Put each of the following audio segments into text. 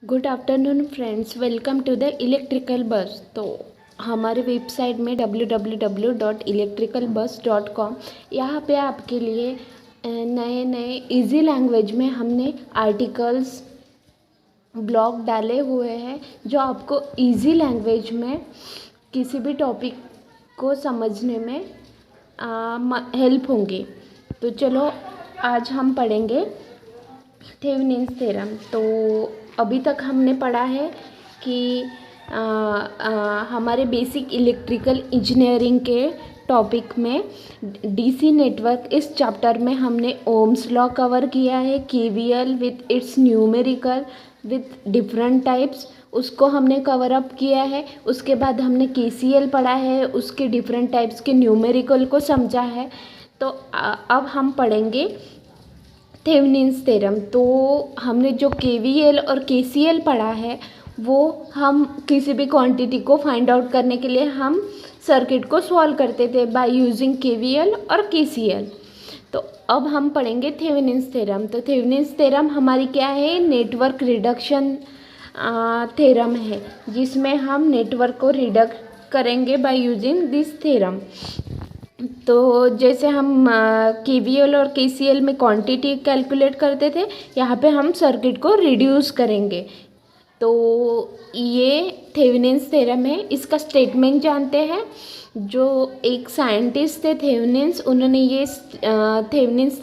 Good afternoon friends, welcome to the electrical bus. तो हमारे website में www.electricalbus.com यहाँ पे आपके लिए नए नए इजी लैंग्वेज में हमने आर्टिकल्स ब्लॉग डाले हुए हैं जो आपको इजी लैंग्वेज में किसी भी टॉपिक को समझने में हेल्प होंगे। तो चलो आज हम पढ़ेंगे थेवेनिन्स थ्योरम। तो अभी तक हमने पढ़ा है कि हमारे बेसिक इलेक्ट्रिकल इंजीनियरिंग के टॉपिक में डीसी नेटवर्क, इस चैप्टर में हमने ओम्स लॉ कवर किया है, KVL with its numerical with different types, उसको हमने कवर अप किया है। उसके बाद हमने केसीएल पढ़ा है, उसके डिफरेंट टाइप्स के न्यूमेरिकल को समझा है। तो अब हम पढ़ेंगे थेवेनिन्स थ्योरम। तो हमने जो केवीएल और केसीएल पढ़ा है वो हम किसी भी क्वांटिटी को फाइंड आउट करने के लिए हम सर्किट को सॉल्व करते थे बाय यूजिंग केवीएल और केसीएल। तो अब हम पढ़ेंगे थेवेनिन्स थ्योरम। तो थेवेनिन्स थ्योरम हमारी क्या है, नेटवर्क रिडक्शन थ्योरम है, जिसमें हम नेटवर्क को रिडक्ट करेंगे बाय यूजिंग दिस थ्योरम। तो जैसे हम केवीएल और केसीएल में क्वांटिटी कैलकुलेट करते थे, यहाँ पे हम सर्किट को रिड्यूस करेंगे। तो ये थेवेनिन्स थ्योरम है। इसका स्टेटमेंट जानते हैं। जो एक साइंटिस्ट थे थेवेनिन्स, उन्होंने ये थेवेनिन्स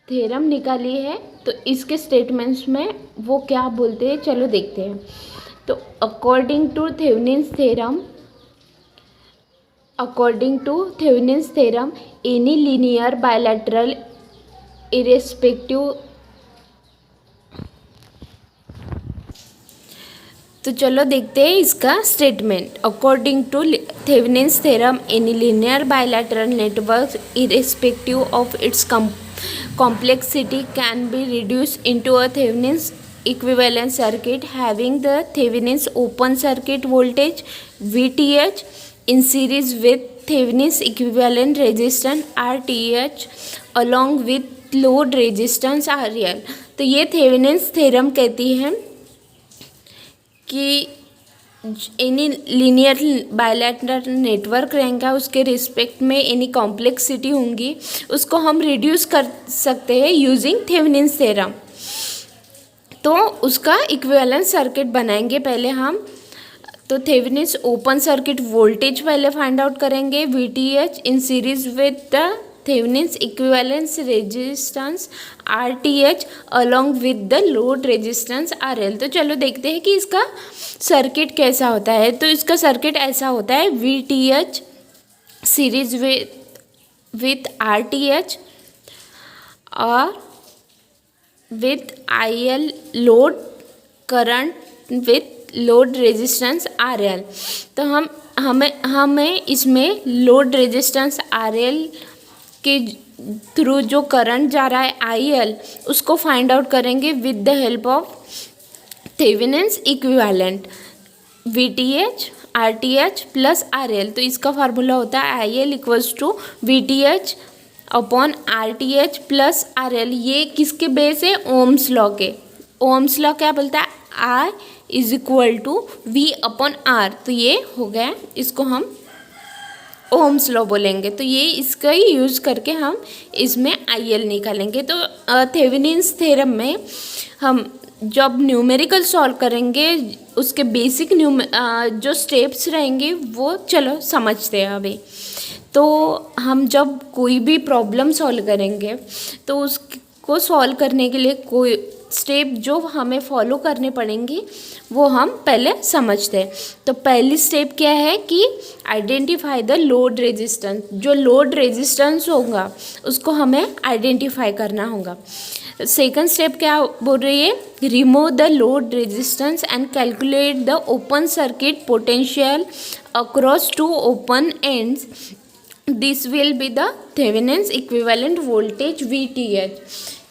थ्योरम निकाली है। तो इसके स्टेटमेंट्स में वो क्या बोलते हैं, चलो देखते हैं। तो according to Thevenin's theorem, according to Thevenin's theorem, any linear bilateral irrespective। तो चलो देखते हैं इसका statement. According to Thevenin's theorem, any linear bilateral network irrespective of its complexity can be reduced into a Thevenin's equivalent circuit having the Thevenin's open circuit voltage VTH in series with Thevenin's equivalent resistance RTH along with load resistance RL। तो ये Thevenin's theorem कहती है कि any linear bilateral network रहेगा, उसके respect में any complexity होंगी, उसको हम रिड्यूस कर सकते हैं यूजिंग थेवेनिन्स थ्योरम। तो उसका इक्विवेलेंट सर्किट बनाएंगे पहले हम। तो थेवेनिन्स ओपन सर्किट वोल्टेज पहले फाइंड आउट करेंगे, VTH in series with the Thevenin's equivalence resistance RTH along with the load resistance RL। तो चलो देखते हैं कि इसका सर्किट कैसा होता है। तो इसका सर्किट ऐसा होता है, VTH सीरीज विथ RTH और with IL load current with load resistance RL। तो हमें इसमें लोड रेजिस्टेंस RL के थ्रू जो करंट जा रहा है IL, उसको फाइंड आउट करेंगे with the help of Thevenin's equivalent VTH RTH plus RL। तो इसका फार्मूला होता है IL equals to VTH upon RTH plus RL। ये किसके बेस है, ओम्स लॉ के। ओम्स लॉ क्या बोलता है, I is equal to V upon R। तो ये हो गया, इसको हम ओम्स लॉ बोलेंगे। तो ये इसका ही यूज़ करके हम इसमें IL निकालेंगे। तो थेवेनिन्स थ्योरम में हम जब न्यूमेरिकल सॉल्व करेंगे, उसके बेसिक जो स्टेप्स रहेंगे वो चलो समझते हैं अभी। तो हम जब कोई भी प्रॉब्लम सॉल्व करेंगे तो उसको सॉल्व करने के लिए कोई स्टेप जो हमें फॉलो करने पड़ेंगे वो हम पहले समझते हैं। तो पहली स्टेप क्या है कि आइडेंटिफाई द लोड रेजिस्टेंस। जो लोड रेजिस्टेंस होगा उसको हमें आइडेंटिफाई करना होगा। सेकंड स्टेप क्या बोल रही है, remove the load resistance and calculate the open circuit potential across two open ends. This will be the Thevenin's equivalent voltage VTH।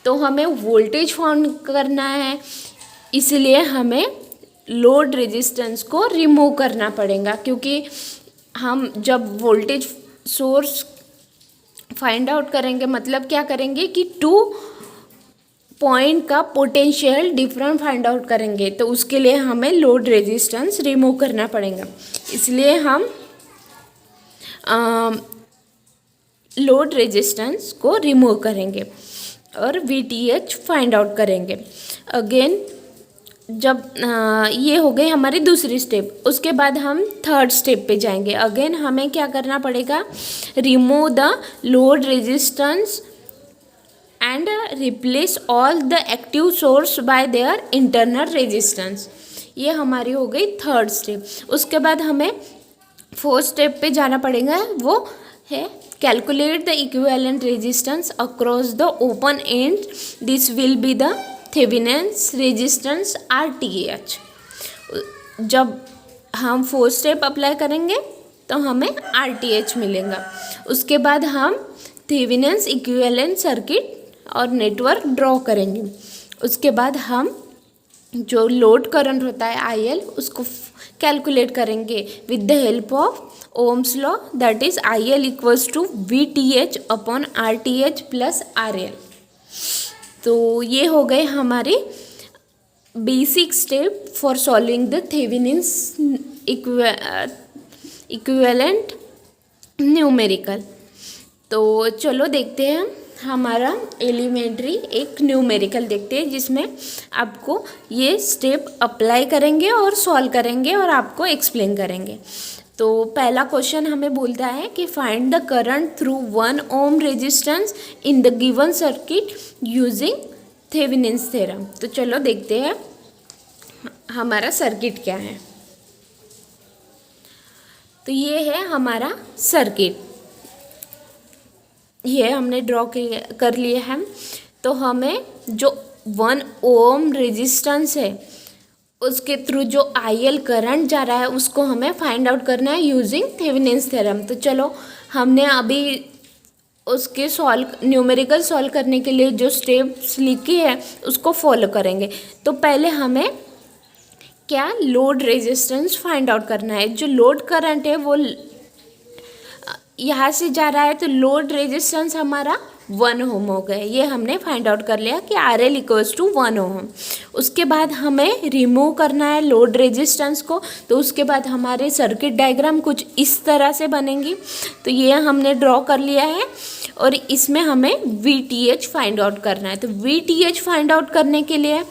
तो हमें वोल्टेज फाउंड करना है, इसलिए हमें लोड रेजिस्टेंस को रिमूव करना पड़ेगा, क्योंकि हम जब वोल्टेज सोर्स फाइंड आउट करेंगे मतलब क्या करेंगे कि टू पॉइंट का पोटेंशियल डिफरेंट फाइंड आउट करेंगे, तो उसके लिए हमें लोड रेजिस्टेंस रिमूव करना पड़ेगा। इसलिए हम लोड रेजिस्टेंस को रिमूव करेंगे और VTH फाइंड आउट करेंगे। अगेन जब ये हो गई हमारी दूसरी स्टेप, उसके बाद हम थर्ड स्टेप पे जाएंगे। अगेन हमें क्या करना पड़ेगा, remove the load resistance and replace all the active source bye their internal resistance. ये हमारी हो गई थर्ड स्टेप। उसके बाद हमें फोर्थ स्टेप पे जाना पड़ेगा, वो है calculate the equivalent resistance across the open and, this will be the Thevenin's resistance RTH। जब हम फोर्थ स्टेप अप्लाई करेंगे तो हमें RTH मिलेगा। उसके बाद हम थेवेनिन्स इक्विवेलेंट सर्किट और नेटवर्क ड्रॉ करेंगे। उसके बाद हम जो लोड करंट होता है IL उसको कैलकुलेट करेंगे with the help of Ohm's law, that is IL equals to VTH upon RTH plus RL। तो ये हो गए हमारे basic step for solving the Thevenin's equivalent numerical. तो चलो देखते हैं हमारा एलिमेंट्री एक न्यूमेरिकल देखते हैं, जिसमें आपको ये स्टेप अप्लाई करेंगे और सॉल्व करेंगे और आपको एक्सप्लेन करेंगे। तो पहला क्वेश्चन हमें बोलता है कि find the current through 1 ohm resistance in the given circuit using Thevenin's theorem. तो चलो देखते हैं हमारा सर्किट क्या है। तो ये है हमारा सर्किट, ये हमने ड्रॉ कर लिए हैं। तो हमें जो 1 ओम रेजिस्टेंस है उसके थ्रू जो IL करंट जा रहा है उसको हमें फाइंड आउट करना है यूजिंग थेवेनिन्स थ्योरम। तो चलो हमने अभी उसके न्यूमेरिकल सॉल्व करने के लिए जो स्टेप्स लिखी है उसको फॉलो करेंगे। तो पहले हमें क्या लोड रेजिस्टेंस फाइंड आउट करना है। जो लोड करंट है वो यहाँ से जा रहा है, तो लोड रेजिस्टेंस हमारा 1 ओम हो गए। ये हमने फाइंड आउट कर लिया कि RL इक्वल्स टू 1 ओम। उसके बाद हमें रिमूव करना है लोड रेजिस्टेंस को, तो उसके बाद हमारे सर्किट डायग्राम कुछ इस तरह से बनेंगी। तो ये हमने ड्रॉ कर लिया है और इसमें हमें VTH फाइंड आउट करना है। तो VTH फाइंड आउट करने के लिए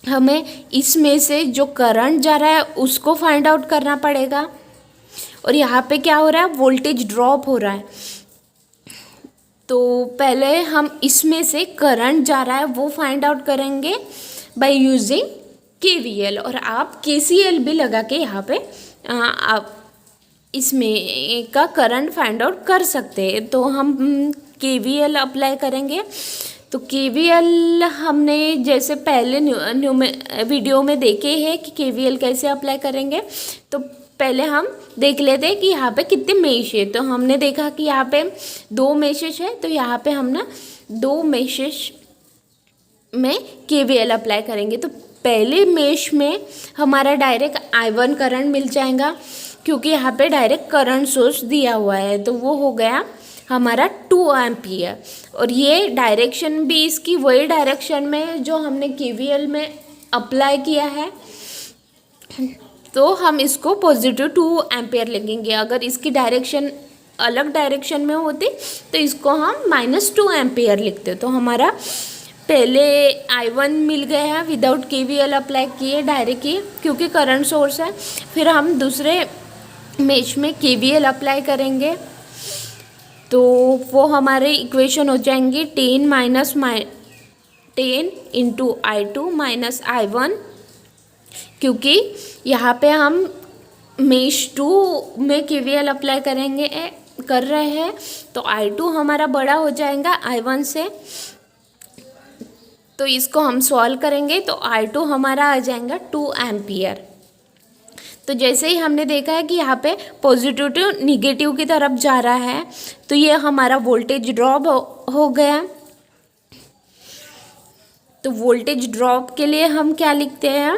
हमें इसमें से जो करंट जा रहा है उसको फाइंड आउट करना पड़ेगा। और यहाँ पे क्या हो रहा है, वोल्टेज ड्रॉप हो रहा है। तो पहले हम इसमें से करंट जा रहा है वो फाइंड आउट करेंगे बाय यूजिंग KVL, और आप KCL भी लगा के यहाँ पे आप इसमें का करंट फाइंड आउट कर सकते हैं। तो हम KVL अप्लाई करेंगे। तो KVL हमने जैसे पहले वीडियो में देखे हैं कि KVL कैसे अप्लाई करेंगे। तो पहले हम देख लेते हैं कि यहाँ पे कितने मेश है। तो हमने देखा कि यहाँ पे 2 मेशेस है, तो यहाँ पे हम ना 2 मेशेस में KVL अप्लाई करेंगे। तो पहले मेश में हमारा डायरेक्ट I1 करंट मिल जाएगा, क्योंकि यहाँ पे डायरेक्ट करंट सोर्स दिया हुआ है। तो वो हो गया हमारा 2 एम्पियर, और ये डायरेक्शन भी इसकी वही डायरेक्शन में जो हमने KVL में अप्लाई किया है। तो हम इसको पॉजिटिव 2 एम्पियर लिखेंगे। अगर इसकी डायरेक्शन अलग डायरेक्शन में होती तो इसको हम -2 एम्पियर लिखते। तो हमारा पहले I1 मिल गया है विदाउट KVL अप्लाई किए, डायरेक्ट ही, क्योंकि करंट सोर्स है। फिर हम दूसरे मेश में KVL अप्लाई करेंगे, तो वो हमारे इक्वेशन हो जाएंगी 10 इंटू I2 माइनस I1, क्योंकि यहाँ पे हम मेश 2 में KVL अप्लाई कर रहे हैं। तो I2 हमारा बड़ा हो जाएगा I1 से। तो इसको हम सॉल्व करेंगे तो I2 हमारा आ जाएगा 2 एम्पियर। तो जैसे ही हमने देखा है कि यहाँ पे पॉजिटिव टू निगेटिव की तरफ जा रहा है, तो ये हमारा वोल्टेज ड्रॉप हो गया। तो वोल्टेज ड्रॉप के लिए हम क्या लिखते हैं,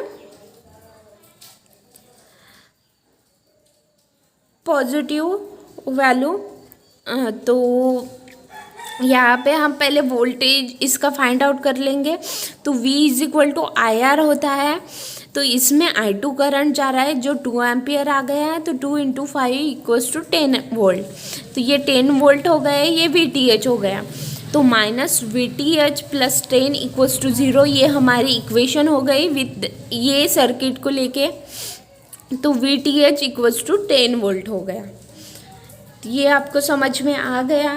पॉजिटिव वैल्यू। तो यहाँ पे हम पहले वोल्टेज इसका फाइंड आउट कर लेंगे। तो V is equal to IR होता है। तो इसमें I2 करंट जा रहा है जो 2 एम्पियर आ गया है, तो 2 इंटू 5 इक्वल्स टू 10 वोल्ट। तो ये 10 वोल्ट हो गए, ये VTH हो गया। तो minus VTH plus 10 equals to 0, ये हमारी इक्वेशन हो गई विद ये सर्किट को लेके। तो VTH इक्वल्स टू 10 वोल्ट हो गया। ये आपको समझ में आ गया।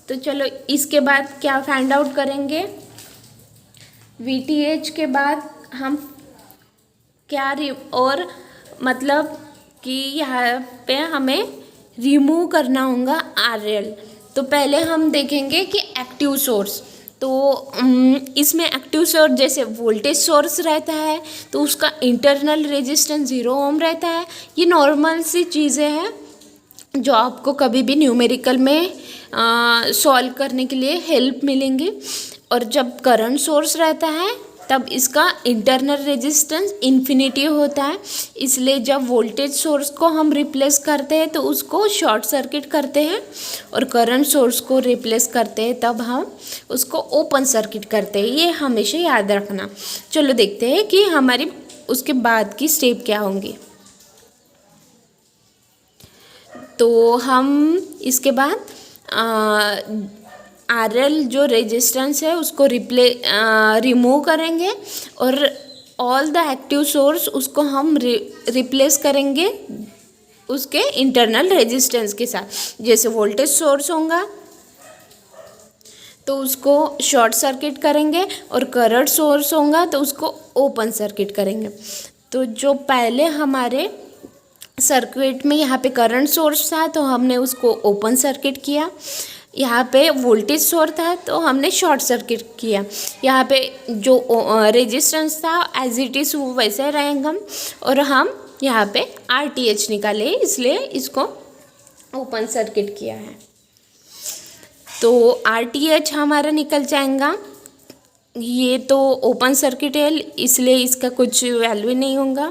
तो चलो इसके बाद क्या फाइंड आउट करेंगे। VTH के बाद हम क्या और मतलब कि यहाँ पे हमें रिमूव करना होगा RL। तो पहले हम देखेंगे कि एक्टिव सोर्स, तो इसमें एक्टिव सोर्स जैसे वोल्टेज सोर्स रहता है तो उसका इंटरनल रेजिस्टेंस 0 ओम रहता है। ये नॉर्मल सी चीज़ें हैं जो आपको कभी भी न्यूमेरिकल में सॉल्व करने के लिए हेल्प मिलेंगी। और जब करंट सोर्स रहता है तब इसका इंटरनल रेजिस्टेंस इन्फिनिटी होता है, इसलिए जब वोल्टेज सोर्स को हम रिप्लेस करते हैं तो उसको शॉर्ट सर्किट करते हैं, और करंट सोर्स को रिप्लेस करते हैं तब हम उसको ओपन सर्किट करते हैं। ये हमेशा याद रखना। चलो देखते हैं कि हमारी उसके बाद की स्टेप क्या होंगी। तो हम इसके बाद RL जो रेजिस्टेंस है उसको रिमूव करेंगे, और ऑल द एक्टिव सोर्स उसको हम रिप्लेस करेंगे उसके इंटरनल रेजिस्टेंस के साथ। जैसे वोल्टेज सोर्स होगा तो उसको शॉर्ट सर्किट करेंगे, और करंट सोर्स होगा तो उसको ओपन सर्किट करेंगे। तो जो पहले हमारे सर्किट में यहाँ पे करंट सोर्स था तो हमने उसको ओपन सर्किट किया, यहाँ पे वोल्टेज सोर्स था तो हमने शॉर्ट सर्किट किया। यहाँ पे जो रेजिस्टेंस था एज इट इज़ वो वैसे रहेगा, और हम यहाँ पे RTH निकाले इसलिए इसको ओपन सर्किट किया है। तो RTH हमारा निकल जाएगा। ये तो ओपन सर्किट है इसलिए इसका कुछ वैल्यू नहीं होगा।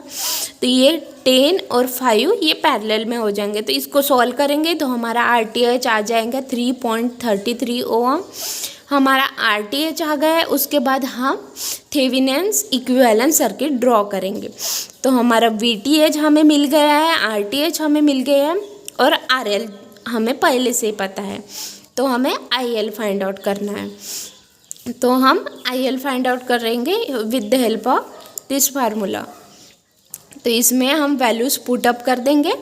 तो ये 10 और 5 ये पैरेलल में हो जाएंगे। तो इसको सॉल्व करेंगे तो हमारा RTH आ जाएगा 3.33 ओम। हमारा RTH आ गया है। उसके बाद हम थेवेनिन्स इक्विवेलेंट सर्किट ड्रॉ करेंगे। तो हमारा VTH हमें मिल गया है, RTH हमें मिल गया है, और RL हमें पहले से ही पता है। तो हमें IL फाइंड आउट करना है। तो हम IL फाइंड आउट करेंगे with the help of this formula. तो इसमें हम वैल्यूज़ पुट अप कर देंगे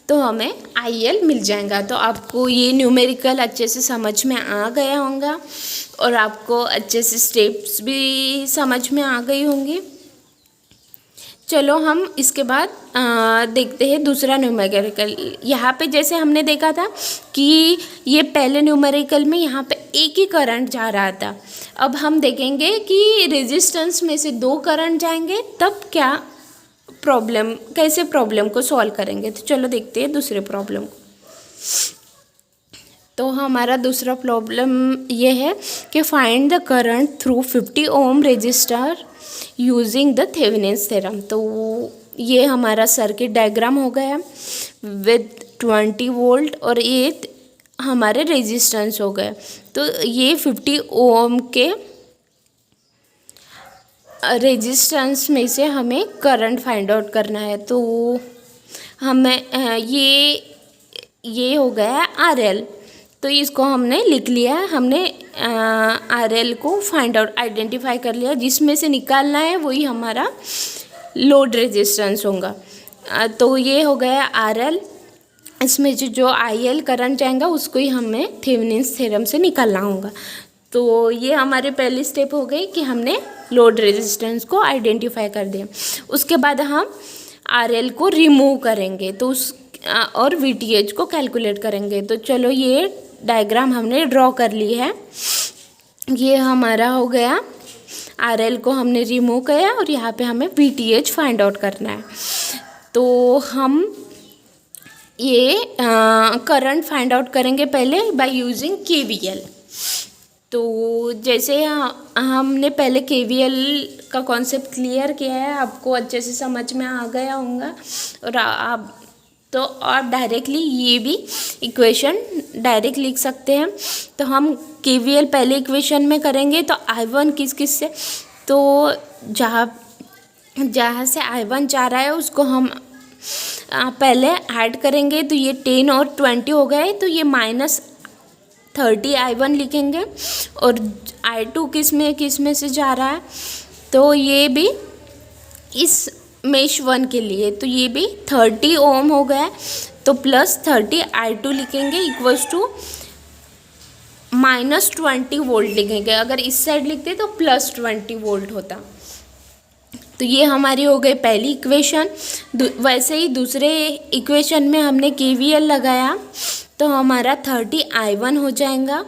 तो हमें IL मिल जाएगा। तो आपको ये न्यूमेरिकल अच्छे से समझ में आ गया होगा, और आपको अच्छे से स्टेप्स भी समझ में आ गई होंगी। चलो हम इसके बाद देखते हैं दूसरा न्यूमेरिकल। यहाँ पे जैसे हमने देखा था कि ये पहले न्यूमेरिकल में यहाँ पे एक ही करंट जा रहा था। अब हम देखेंगे कि रेजिस्टेंस में से 2 करंट जाएंगे तब क्या प्रॉब्लम, कैसे प्रॉब्लम को सॉल्व करेंगे। तो चलो देखते हैं दूसरे प्रॉब्लम को। तो हमारा दूसरा प्रॉब्लम ये है कि find the current through 50 ohm resistor using the Thevenin's theorem. तो ये हमारा सर्किट डायग्राम हो गया विद 20 वोल्ट, और ये हमारे रेजिस्टेंस हो गए। तो ये 50 ओम के रेजिस्टेंस में से हमें करंट फाइंड आउट करना है। तो हमें ये हो गया RL। तो इसको हमने लिख लिया, हमने RL को फाइंड आउट आइडेंटिफाई कर लिया। जिसमें से निकालना है वही हमारा लोड रेजिस्टेंस होगा। तो ये हो गया RL। इसमें जो IL करंट जाएगा उसको ही हमें थेवेनिन्स थ्योरम से निकालना होगा। तो ये हमारी पहली स्टेप हो गई कि हमने लोड रेजिस्टेंस को आइडेंटिफाई कर दिया। उसके बाद हम RL को रिमूव करेंगे तो और VTH को कैलकुलेट करेंगे। तो चलो ये डायग्राम हमने ड्रॉ कर ली है। ये हमारा हो गया, RL को हमने रिमूव किया और यहाँ पे हमें VTH फाइंड आउट करना है। तो हम ये करंट फाइंड आउट करेंगे पहले बाय यूजिंग KVL। तो जैसे हमने पहले KVL का कॉन्सेप्ट क्लियर किया है, आपको अच्छे से समझ में आ गया होगा, और आप डायरेक्टली ये भी इक्वेशन डायरेक्ट लिख सकते हैं। तो हम केवीएल पहले इक्वेशन में करेंगे तो I1 किस किस से, तो जहाँ से I1 जा रहा है उसको हम पहले ऐड करेंगे, तो ये 10 और 20 हो गए, तो ये -30 I1 लिखेंगे। और I2 किस में से जा रहा है, तो ये भी इस मेश 1 के लिए, तो ये भी 30 ओम हो गया, तो +30 I2 लिखेंगे इक्वल्स टू -20 वोल्ट लिखेंगे। अगर इस साइड लिखते तो +20 वोल्ट होता। तो ये हमारी हो गई पहली इक्वेशन। वैसे ही दूसरे इक्वेशन में हमने केवीएल लगाया तो हमारा 30 I1 हो जाएगा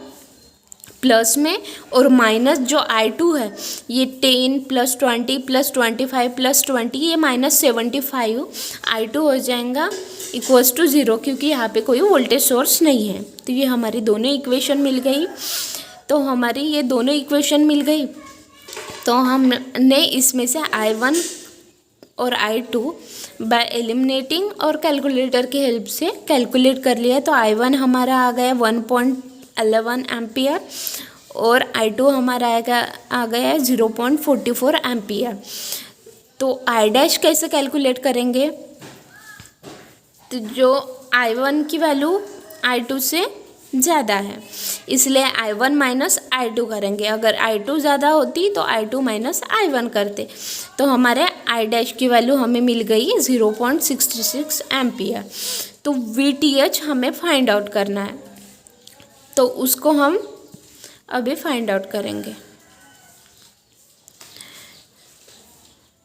प्लस में, और माइनस जो I2 है ये 10 + 20 + 25 + 20, ये -75 I2 हो जाएगा इक्वल्स टू 0, क्योंकि यहाँ पे कोई वोल्टेज सोर्स नहीं है। तो ये हमारी दोनों इक्वेशन मिल गई। तो हमारी ये दोनों इक्वेशन मिल गई, तो हमने इसमें से I1 और I2 बाय एलिमिनेटिंग और कैलकुलेटर की हेल्प से कैलकुलेट कर लिया। तो I1 हमारा आ गया 1.11 एम्पियर और I2 हमारा आ गया 0.44 एम्पियर। तो I' कैसे कैलकुलेट करेंगे, तो जो I1 की वैल्यू I2 से ज़्यादा है इसलिए I1 - I2 करेंगे। अगर I2 ज़्यादा होती तो I2 - I1 करते। तो हमारे I' की वैल्यू हमें मिल गई 0.66 एम्पियर। तो VTH हमें फाइंड आउट करना है, तो उसको हम अभी फाइंड आउट करेंगे।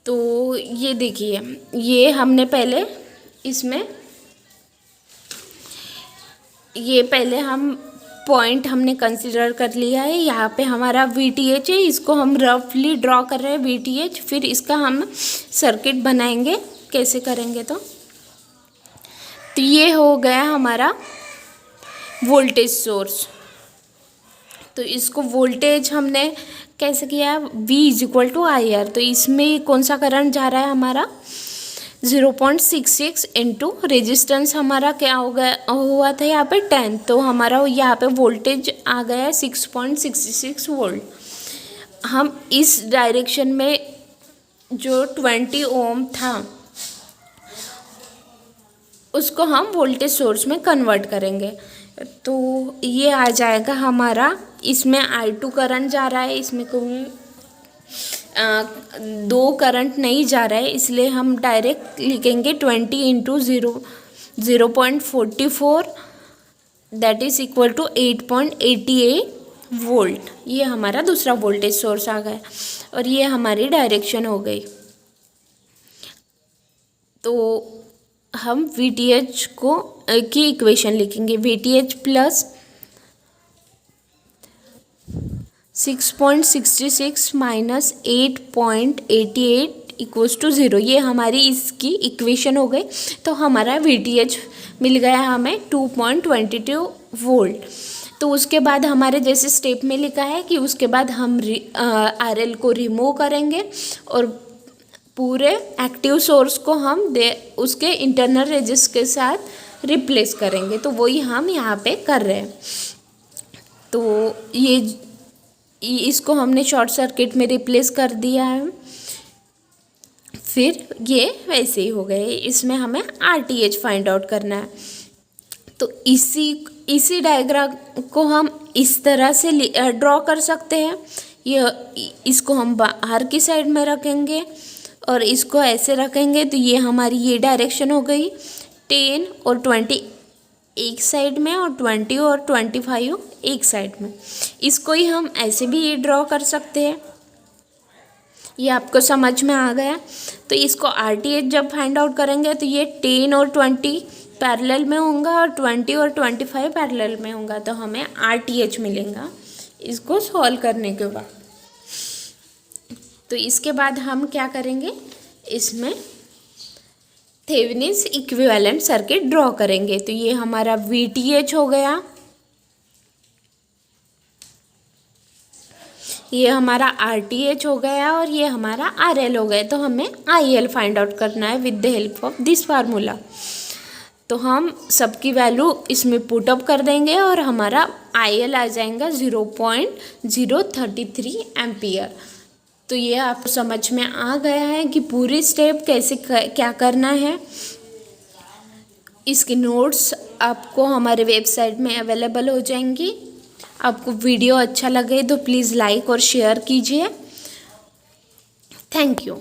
तो ये देखिए, ये हमने पहले इसमें ये पहले हम पॉइंट हमने कंसिडर कर लिया है। यहाँ पे हमारा VTH है, इसको हम रफली ड्रॉ कर रहे हैं VTH। फिर इसका हम सर्किट बनाएंगे, कैसे करेंगे तो ये हो गया हमारा वोल्टेज सोर्स। तो इसको वोल्टेज हमने कैसे किया, V = IR। तो इसमें कौन सा करंट जा रहा है हमारा 0.66 इंटू रेजिस्टेंस हमारा क्या हो गया हुआ था यहाँ पे 10, तो हमारा यहाँ पे वोल्टेज आ गया 6.66 वोल्ट। हम इस डायरेक्शन में जो 20 ओम था उसको हम वोल्टेज सोर्स में कन्वर्ट करेंगे। तो ये आ जाएगा हमारा, इसमें I2 करंट जा रहा है, इसमें कोई दो करंट नहीं जा रहा है, इसलिए हम डायरेक्ट लिखेंगे 20 × 0.44 that is equal to 8.88 volt. ये हमारा दूसरा वोल्टेज सोर्स आ गया और ये हमारी डायरेक्शन हो गई। तो हम VTH की इक्वेशन लिखेंगे, VTH + 6.66 - 8.88 = 0। ये हमारी इसकी इक्वेशन हो गई। तो हमारा VTH मिल गया हमें 2.22 वोल्ट। तो उसके बाद हमारे जैसे स्टेप में लिखा है कि उसके बाद हम RL को रिमूव करेंगे और पूरे एक्टिव सोर्स को हम उसके इंटरनल रेजिस्टेंस के साथ रिप्लेस करेंगे। तो वही हम यहाँ पे कर रहे हैं। तो इसको हमने शॉर्ट सर्किट में रिप्लेस कर दिया है। फिर ये वैसे ही हो गए। इसमें हमें RTH फाइंड आउट करना है। तो इसी डायग्राम को हम इस तरह से ड्रॉ कर सकते हैं। इसको हम बाहर की साइड में रखेंगे और इसको ऐसे रखेंगे। तो ये हमारी ये डायरेक्शन हो गई, 10 और 20 एक साइड में और 20 और 25 एक साइड में। इसको ही हम ऐसे भी ड्रॉ कर सकते हैं। ये आपको समझ में आ गया। तो इसको RTH जब फाइंड आउट करेंगे तो ये 10 और 20 पैरेलल में होगा और 20 और 25 पैरेलल में होगा, तो हमें RTH मिलेगा इसको सॉल्व करने के बाद। तो इसके बाद हम क्या करेंगे, इसमें थेवेनिन्स इक्विवेलेंट सर्किट ड्रॉ करेंगे। तो ये हमारा VTH हो गया, ये हमारा RTH हो गया और ये हमारा RL हो गया। तो हमें IL फाइंड आउट करना है with the help of this formula. तो हम सबकी वैल्यू इसमें पुट अप कर देंगे और हमारा IL आ जाएगा 0.033 एम्पियर। तो ये आपको समझ में आ गया है कि पूरी स्टेप कैसे क्या करना है। इसके नोट्स आपको हमारे वेबसाइट में अवेलेबल हो जाएंगी। आपको वीडियो अच्छा लगे तो प्लीज़ लाइक और शेयर कीजिए। Thank you.